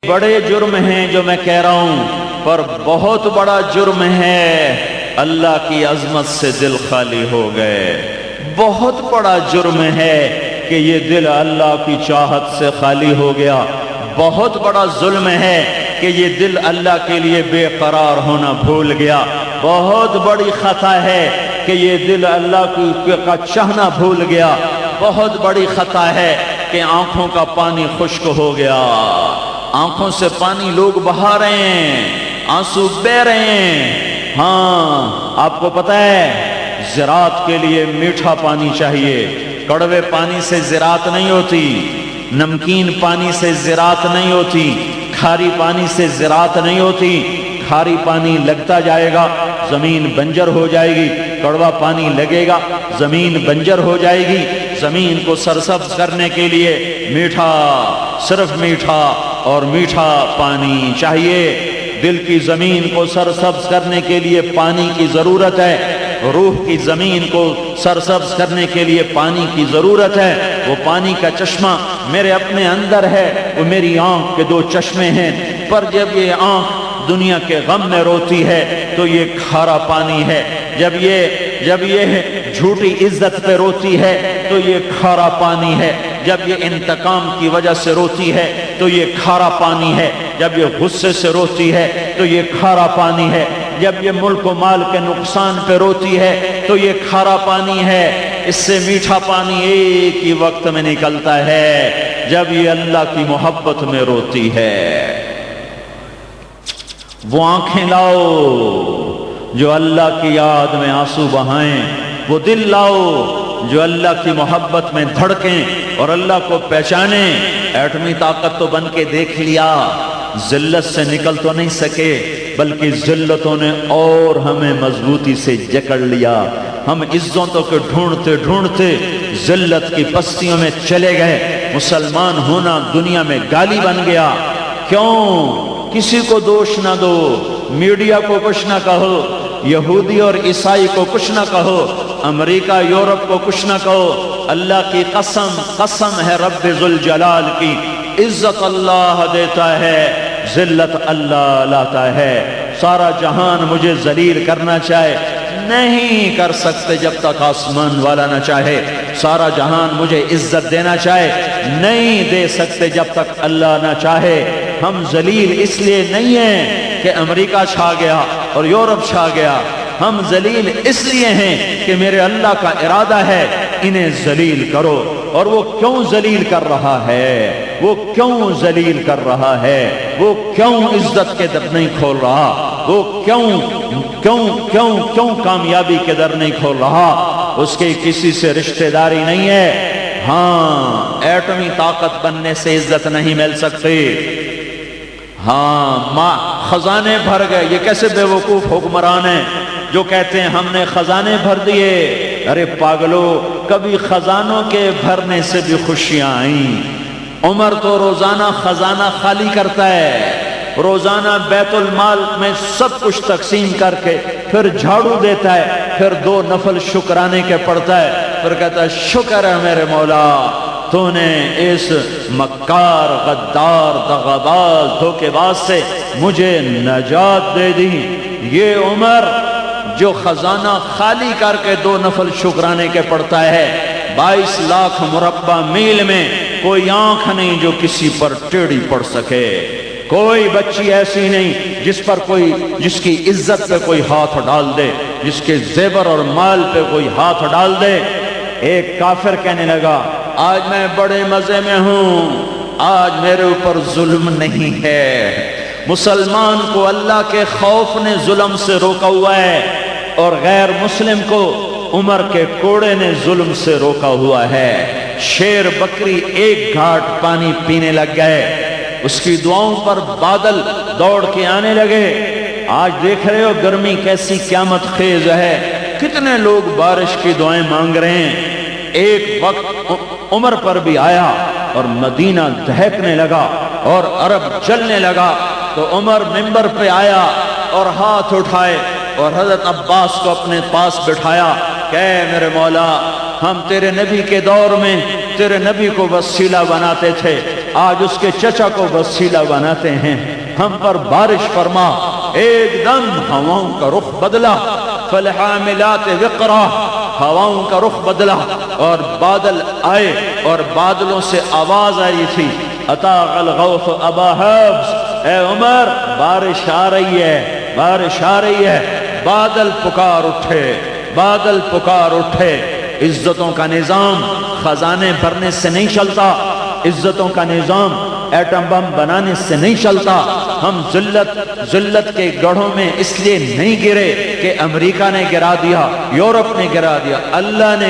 بڑے جرم ہیں جو میں کہہ رہا ہوں، پر بہت بڑا جرم ہے اللہ کی عظمت سے دل خالی ہو گئے۔ بہت بڑا جرم ہے کہ یہ دل اللہ کی چاہت سے خالی ہو گیا۔ بہت بڑا ظلم ہے کہ یہ دل اللہ کے لیے بے قرار ہونا بھول گیا۔ بہت بڑی خطا ہے کہ یہ دل اللہ کا چاہنا بھول گیا۔ بہت بڑی خطا ہے کہ آنکھوں کا پانی خشک ہو گیا۔ آنکھوں سے پانی لوگ بہا رہے ہیں، آنسو بہہ رہے ہیں۔ ہاں، آپ کو پتہ ہے زراعت کے لیے میٹھا پانی چاہیے۔ کڑوے پانی سے زراعت نہیں ہوتی، نمکین پانی سے زراعت نہیں ہوتی، کھاری پانی سے زراعت نہیں ہوتی۔ کھاری پانی لگتا جائے گا زمین بنجر ہو جائے گی، کڑوا پانی لگے گا زمین بنجر ہو جائے گی۔ زمین کو سرسبز کرنے کے لیے میٹھا، صرف میٹھا اور میٹھا پانی چاہیے۔ دل کی زمین کو سرسبز کرنے کے لیے پانی کی ضرورت ہے۔ روح کی زمین کو سرسبز کرنے کے لیے پانی کی ضرورت ہے۔ وہ پانی کا چشمہ میرے اپنے اندر ہے، وہ میری آنکھ کے دو چشمے ہیں۔ پر جب یہ آنکھ دنیا کے غم میں روتی ہے تو یہ کھارا پانی ہے۔ جب یہ جھوٹی عزت پہ روتی ہے تو یہ کھارا پانی ہے۔ جب یہ انتقام کی وجہ سے روتی ہے تو یہ کھارا پانی ہے۔ جب یہ غصے سے روتی ہے تو یہ کھارا پانی ہے۔ جب یہ ملک و مال کے نقصان پہ روتی ہے تو یہ کھارا پانی ہے۔ اس سے میٹھا پانی ایک ہی وقت میں نکلتا ہے جب یہ اللہ کی محبت میں روتی ہے۔ وہ آنکھیں لاؤ جو اللہ کی یاد میں آنسو بہائیں، وہ دل لاؤ جو اللہ کی محبت میں دھڑکیں اور اللہ کو پہچانیں۔ ایٹمی طاقت تو بن کے دیکھ لیا، ذلت سے نکل تو نہیں سکے، بلکہ ذلتوں نے اور ہمیں مضبوطی سے جکڑ لیا۔ ہم عزتوں کو ڈھونڈتے ڈھونڈتے ذلت کی پستیوں میں چلے گئے۔ مسلمان ہونا دنیا میں گالی بن گیا۔ کیوں؟ کسی کو دوش نہ دو، میڈیا کو کچھ نہ کہو، یہودی اور عیسائی کو کچھ نہ کہو، امریکہ یورپ کو کچھ نہ کہو۔ اللہ کی قسم ہے رب ذوالجلال کی، عزت اللہ دیتا ہے، ذلت اللہ لاتا ہے۔ سارا جہان مجھے ذلیل کرنا چاہے، نہیں کر سکتے جب تک آسمان والا نہ چاہے۔ سارا جہان مجھے عزت دینا چاہے، نہیں دے سکتے جب تک اللہ نہ چاہے۔ ہم ذلیل اس لیے نہیں ہیں کہ امریکہ چھا گیا اور یورپ چھا گیا، ہم ذلیل اس لیے ہیں کہ میرے اللہ کا ارادہ ہے انہیں ذلیل کرو۔ اور وہ کیوں ذلیل کر رہا ہے؟ وہ کیوں ذلیل کر رہا ہے؟ وہ کیوں عزت کے در نہیں کھول رہا؟ وہ کیوں کامیابی کے در نہیں کھول رہا؟ اس کی کسی سے رشتہ داری نہیں ہے۔ ہاں، ایٹمی طاقت بننے سے عزت نہیں مل سکتی۔ ہاں، خزانے بھر گئے۔ یہ کیسے بے وقوف حکمران ہیں جو کہتے ہیں ہم نے خزانے بھر دیے؟ ارے پاگلو، کبھی خزانوں کے بھرنے سے بھی خوشیاں آئیں۔ عمر تو روزانہ خزانہ خالی کرتا ہے، روزانہ بیت المال میں سب کچھ تقسیم کر کے پھر جھاڑو دیتا ہے، پھر 2 نفل شکرانے کے پڑھتا ہے، پھر کہتا ہے شکر ہے میرے مولا، تو نے اس مکار، غدار، دغاباز، دھوکے باز سے مجھے نجات دے دی۔ یہ عمر جو خزانہ خالی کر کے 2 نفل شکرانے کے پڑھتا ہے، 22 لاکھ مربع میل میں کوئی آنکھ نہیں جو کسی پر ٹیڑھی پڑ سکے، کوئی بچی ایسی نہیں جس کی عزت پہ کوئی ہاتھ ڈال دے، جس کے زیور اور مال پہ کوئی ہاتھ ڈال دے۔ ایک کافر کہنے لگا آج میں بڑے مزے میں ہوں، آج میرے اوپر ظلم نہیں ہے۔ مسلمان کو اللہ کے خوف نے ظلم سے روکا ہوا ہے، اور غیر مسلم کو عمر کے کوڑے نے ظلم سے روکا ہوا ہے۔ شیر بکری ایک گھاٹ پانی پینے لگ گئے، اس کی دعاؤں پر بادل دوڑ کے آنے لگے۔ آج دیکھ رہے ہو گرمی کیسی قیامت خیز ہے، کتنے لوگ بارش کی دعائیں مانگ رہے ہیں۔ ایک وقت عمر پر بھی آیا اور مدینہ دہکنے لگا اور عرب جلنے لگا، تو عمر منبر پہ آیا اور ہاتھ اٹھائے اور حضرت عباس کو اپنے پاس بٹھایا کہ اے میرے مولا، ہم تیرے نبی کے دور میں تیرے نبی کو وسیلہ بناتے تھے، آج اس کے چچا کو وسیلہ بناتے ہیں۔ ہم پر بارش فرما، ایک دم ہواؤں کا رخ بدلا، فالحاملات وقرا، ہواؤں کا رخ بدلا اور بادل آئے، اور بادلوں سے آواز آ رہی تھی، اطاق الغوث ابا حفص، اے عمر بارش آ رہی ہے، بارش آ رہی ہے۔ بادل پکار اٹھے، بادل پکار اٹھے۔ عزتوں کا نظام خزانے بھرنے سے نہیں چلتا، عزتوں کا نظام ایٹم بم بنانے سے نہیں چلتا۔ ہم ذلت کے گڑھوں میں اس لیے نہیں گرے کہ امریکہ نے گرا دیا، یورپ نے گرا دیا، اللہ نے